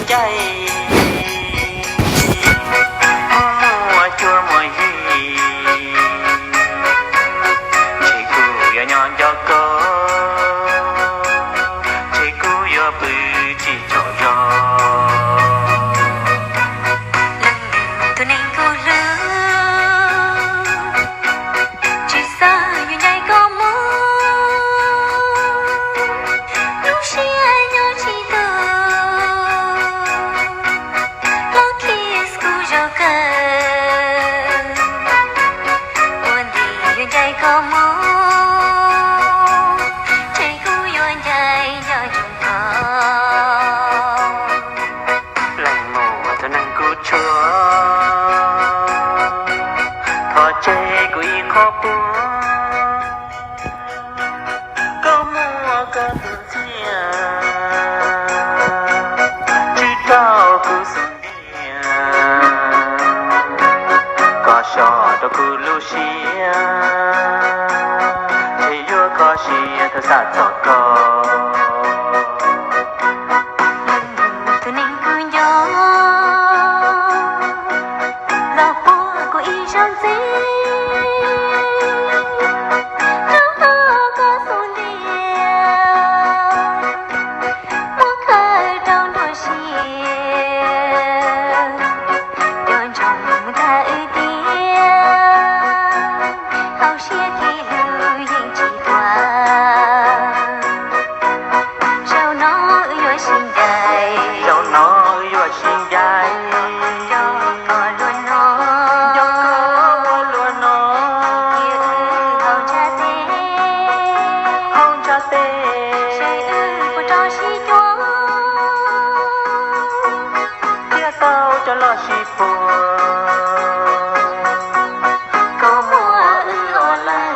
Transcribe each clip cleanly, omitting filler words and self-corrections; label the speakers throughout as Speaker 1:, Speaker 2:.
Speaker 1: ใจมัวชัวมัวฮีชีกูอย่านอนยอกก็ชีกูอย่าปื้อจีจอยอ
Speaker 2: ตัวเองก็ลืมชีสาอยู่ในก็มูลูกเชียร์อยู่ที่ตัวก็คิดกูจะเกิดวันดีอยู่ในก็มูใจกูย้อนใจย้อนจงพอ
Speaker 1: หลังโม่ตัวนั้นกูชัวพอใจกูอีขอบปัวก็มัวก็ตัวเสียชื่อเจ้ากูสุดเดียก็ชอดกูลูเชียเที่ยวก็เชียเธอสัตว์จอดก็
Speaker 2: ตัวเองกูย้อนเราปัวกูอีชอนซี
Speaker 1: cho lo chi phù có mùa ưa la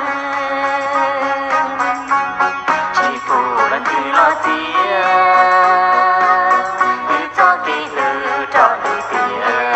Speaker 1: chi phù là cứ lo tia cứ cho kỳ lư cho đi tia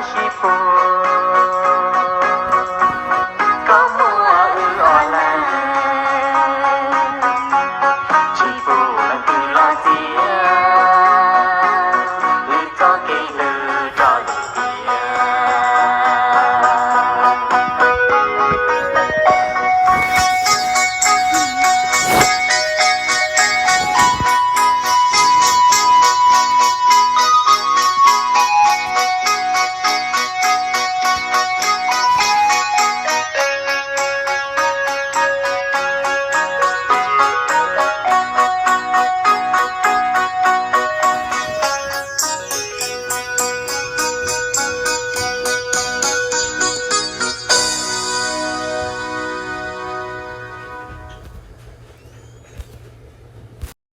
Speaker 1: she for